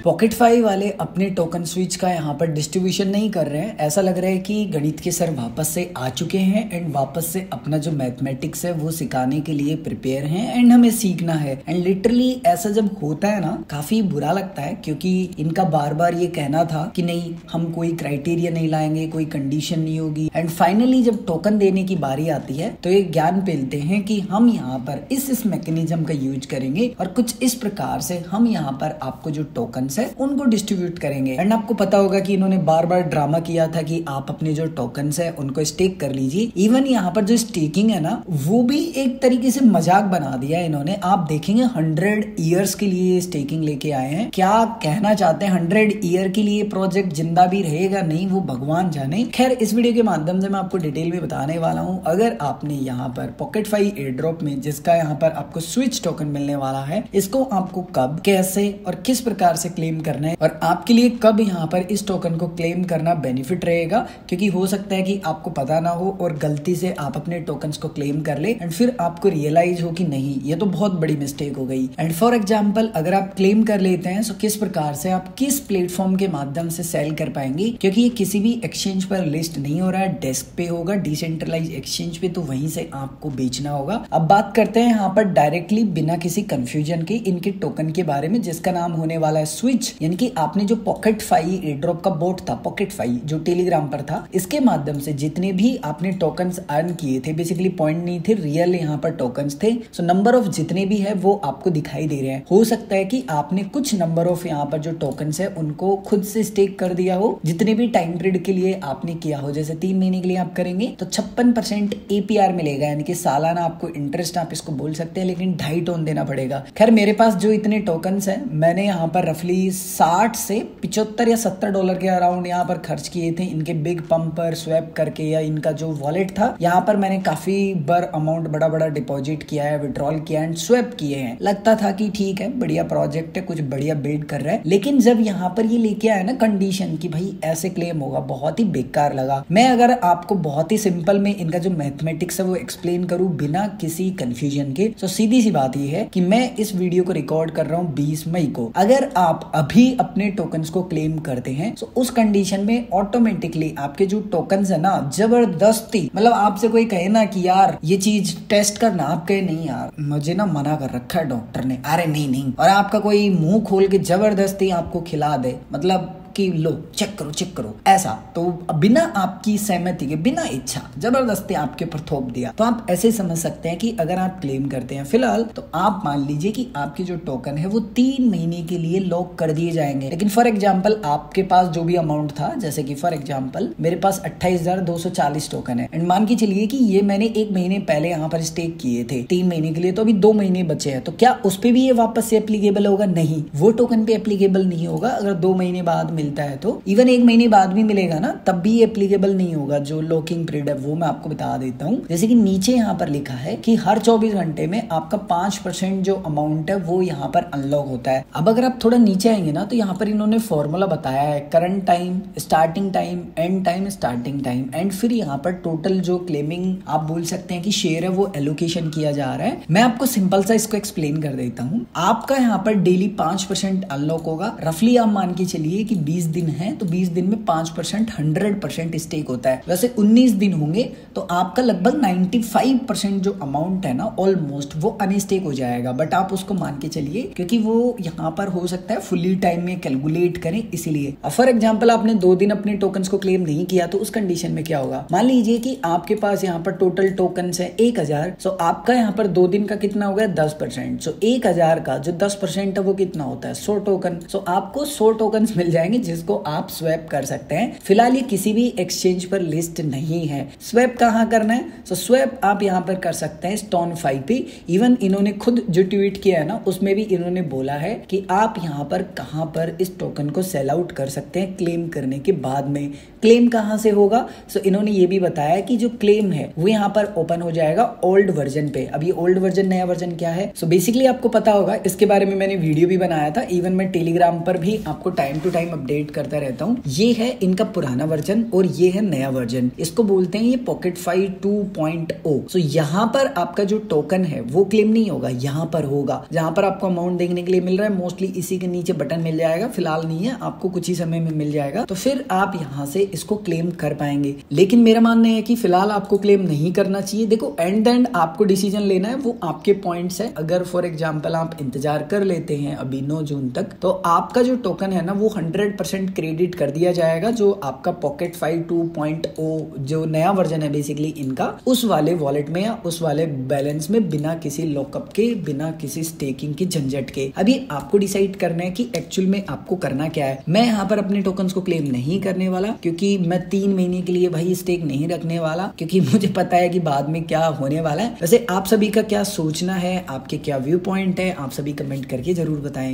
पॉकेटफाई वाले अपने token switch का यहाँ पर डिस्ट्रीब्यूशन नहीं कर रहे हैं। ऐसा लग रहा है कि गणित के सर वापस से आ चुके हैं एंड वापस से अपना जो मैथमेटिक्स है वो सिखाने के लिए प्रिपेयर हैं एंड हमें सीखना है। एंड लिटरली ऐसा जब होता है ना काफी बुरा लगता है, क्योंकि इनका बार बार ये कहना था कि नहीं हम कोई क्राइटेरिया नहीं लाएंगे, कोई कंडीशन नहीं होगी, एंड फाइनली जब टोकन देने की बारी आती है तो ये ज्ञान पेलते हैं कि हम यहाँ पर इस मैकेनिज्म का यूज करेंगे और कुछ इस प्रकार से हम यहाँ पर आपको जो टोकन्स है उनको डिस्ट्रीब्यूट करेंगे। एंड आपको पता होगा कि इन्होंने बार बार ड्रामा किया था कि आप अपने जो टोकन्स है उनको स्टेक कर लीजिए। इवन यहाँ पर जो स्टेकिंग है ना वो भी एक तरीके से मजाक बना दिया है इन्होंने। आप देखेंगे 100 ईयर्स के लिए स्टेकिंग लेके आए हैं। क्या कहना चाहते हैं 100 ईयर के लिए प्रोजेक्ट जिंदा भी रहेगा नहीं वो भगवान जाने। खैर इस वीडियो के माध्यम से मैं आपको डिटेल में बताने वाला हूँ। अगर आपने यहाँ पर पॉकेटफाई एयर ड्रॉप में जिसका यहाँ पर आपको स्विच टोकन मिलने वाला है, इसको आपको कब, कैसे और किस प्रकार से क्लेम करना है और आपके लिए कब यहाँ पर इस टोकन को क्लेम करना बेनिफिट रहेगा, क्योंकि हो सकता है कि आपको पता ना हो और गलती से आप अपने टोकन्स को क्लेम कर ले एंड फिर आपको रियलाइज हो कि नहीं ये तो बहुत बड़ी मिस्टेक हो गई। एंड फॉर एग्जाम्पल अगर आप क्लेम कर लेते हैं तो किस प्रकार से आप किस प्लेटफॉर्म के माध्यम से सेल कर पाएंगे, क्योंकि ये किसी भी एक्सचेंज पर लिस्ट नहीं हो रहा है, डेस्क पे होगा डिसेंट्रलाइज एक्सचेंज पे, तो वहीं से आपको बेचना होगा। अब बात करते हैं यहाँ पर डायरेक्टली बिना किसी कंफ्यूजन के इनके टोकन के बारे में, जिसका नाम होने वाला है स्विच। यानी कि आपने जो पॉकेटफाई एयर ड्रॉप का बोट था, पॉकेटफाई जो टेलीग्राम पर था, इसके माध्यम से जितने भी आपने टोकन्स अर्न किए थे, बेसिकली पॉइंट नहीं थे, रियल यहाँ पर टोकन्स थे। सो नंबर ऑफ जितने भी है वो आपको दिखाई दे रहे हैं। हो सकता है कि आपने कुछ नंबर ऑफ यहाँ पर जो टोकन्स है उनको खुद से स्टेक कर दिया हो, जितने भी टाइम पीरियड के लिए आपने किया हो। जैसे 3 महीने के लिए आप करेंगे तो 56% APR मिलेगा, यानी कि सालाना आपको इंटरेस्ट आप इसको बोल सकते हैं, लेकिन 2.5 टोन देना पड़ेगा। खैर मेरे पास जो इतने टोकन्स हैं मैंने यहाँ पर रफली 60 से 75 या $70 के अराउंड यहाँ पर खर्च किए थे इनके बिग पंप पर स्वैप करके, या इनका जो वॉलेट था यहाँ पर मैंने काफी बार अमाउंट बड़ा डिपॉजिट किया है, विड्रॉल किया एंड स्वैप किए हैं। लगता था कि ठीक है बढ़िया प्रोजेक्ट है, कुछ बढ़िया बिल्ड कर रहा है, लेकिन जब यहाँ पर ये लेके आया ना कंडीशन कि भाई ऐसे क्लेम होगा, बहुत ही बेकार लगा। मैं अगर आपको बहुत ही सिंपल में इनका जो मैथमेटिक्स है वो एक्सप्लेन करूँ बिना किसी कंफ्यूजन के, तो सीधी सी बात ये है कि मैं इस वीडियो को रिकॉर्ड कर रहा हूँ 20 मई को। अगर आप अभी अपने टोकन्स को क्लेम करते हैं तो उस कंडीशन में ऑटोमेटिकली आपके जो टोकन्स है ना जबरदस्ती, मतलब आपसे कोई कहे ना कि यार ये चीज टेस्ट करना, आप कहे नहीं यार मुझे ना मना कर रखा है डॉक्टर ने, अरे नहीं, और आपका कोई मुंह खोल के जबरदस्ती आपको खिला दे, मतलब कि लो चेक करो ऐसा, तो बिना आपकी सहमति के, बिना इच्छा, जबरदस्ती आपके ऊपर थोप दिया, तो आप ऐसे समझ सकते हैं कि अगर आप क्लेम करते हैं फिलहाल तो आप मान लीजिए कि आपके जो टोकन है वो 3 महीने के लिए लॉक कर दिए जाएंगे। लेकिन फॉर एग्जाम्पल आपके पास जो भी अमाउंट था, जैसे कि फॉर एग्जाम्पल मेरे पास 28,240 टोकन है एंड मान के चलिए कि ये मैंने 1 महीने पहले यहाँ पर स्टेक किए थे 3 महीने के लिए, तो अभी 2 महीने बचे हैं, तो क्या उस पे भी ये वापस से एप्लीकेबल होगा? नहीं, वो टोकन पे एप्लीकेबल नहीं होगा। अगर 2 महीने बाद मिलता है तो इवन 1 महीने बाद भी मिलेगा ना, तब भी एप्लीकेबल नहीं होगा। जो लॉकिंग पीरियड है वो मैं आपको बता देता हूँ। जैसे कि नीचे यहाँ पर लिखा है कि हर 24 घंटे में आपका 5% जो अमाउंट है वो यहाँ पर अनलॉक होता है। अब अगर आप थोड़ा नीचे आएंगे ना तो यहाँ पर इन्होंने फॉर्मूला बताया है, current time, starting time, and time, starting time, and फिर यहाँ पर टोटल जो क्लेमिंग आप बोल सकते हैं कि शेयर है वो एलोकेशन किया जा रहा है। मैं आपको सिंपल सा इसको एक्सप्लेन कर देता हूँ। आपका यहाँ पर डेली 5% अनलॉक होगा। रफली आप मान के चलिए कि 20 दिन है तो 20 दिन में 5% 100% स्टेक होता है। वैसे 19 दिन होंगे तो आपका लगभग 95% जो अमाउंट है ना ऑलमोस्ट वो अनस्टेक हो जाएगा, बट आप उसको मान के चलिए क्योंकि वो यहाँ पर हो सकता है फुली टाइम में कैलकुलेट करें, इसीलिए। फॉर एग्जाम्पल आपने 2 दिन अपने टोकन्स को क्लेम नहीं किया तो उस कंडीशन में क्या होगा? मान लीजिए कि आपके पास यहाँ पर टोटल टोकन्स है 1000, सो आपका यहाँ पर 2 दिन का कितना हो गया? 10%। सो 1000 का जो 10% है वो कितना होता है? 100 टोकन। सो आपको 100 टोकन मिल जाएंगे जिसको आप स्वैप कर सकते हैं। फिलहाल ये किसी भी एक्सचेंज पर लिस्ट नहीं है। स्वैप कहाँ करना है? सो स्वैप आप यहाँ पर कर सकते हैं StonefI पे। इवन इन्होंने खुद जो ट्वीट किया है ना उसमें भी इन्होंने बोला है कि आप यहाँ पर कहाँ पर इस टोकन को सेल आउट कर सकते हैं क्लेम करने के बाद में। क्लेम कहाँ से होगा? सो इन्होंने ये भी बताया कि जो क्लेम है वो यहाँ पर ओपन हो जाएगा ओल्ड वर्जन पे। अब ये ओल्ड वर्जन नया वर्जन क्या है? सो बेसिकली आपको पता होगा, इसके बारे में मैंने वीडियो भी बनाया था। इवन मैं टेलीग्राम पर भी आपको time to time update update करता रहता हूँ। ये है इनका पुराना वर्जन और ये है नया वर्जन, इसको बोलते हैं ये पॉकेटफाई 2.0। सो यहाँ पर आपका जो टोकन है वो क्लेम नहीं होगा, यहाँ पर होगा। जहाँ पर आपको अमाउंट देखने के लिए मिल रहा है मोस्टली इसी के नीचे बटन मिल जाएगा, फिलहाल नहीं है, आपको कुछ ही समय में मिल जाएगा, तो फिर आप यहाँ से इसको क्लेम कर पाएंगे। लेकिन मेरा मानना है कि फिलहाल आपको क्लेम नहीं करना चाहिए। देखो एंड एंड आपको डिसीजन लेना है, वो आपके पॉइंट्स है। अगर फॉर एग्जाम्पल आप इंतजार कर लेते हैं अभी 9 जून तक, तो आपका जो टोकन है ना वो 100% क्रेडिट कर दिया जाएगा, जो आपका पॉकेटफाई 2.0 जो नया वर्जन है बेसिकली इनका, उस वाले वॉलेट में या उस वाले बैलेंस में, बिना किसी लॉकअप के, बिना किसी स्टेकिंग के झंझट के। अभी आपको डिसाइड करना है कि एक्चुअल में आपको करना क्या है। मैं यहाँ पर अपने टोकन्स को क्लेम नहीं करने वाला, क्योंकि मैं 3 महीने के लिए भाई स्टेक नहीं रखने वाला, क्योंकि मुझे पता है कि बाद में क्या होने वाला है। वैसे आप सभी का क्या सोचना है, आपके क्या व्यू पॉइंट है, आप सभी कमेंट करके जरूर बताएं।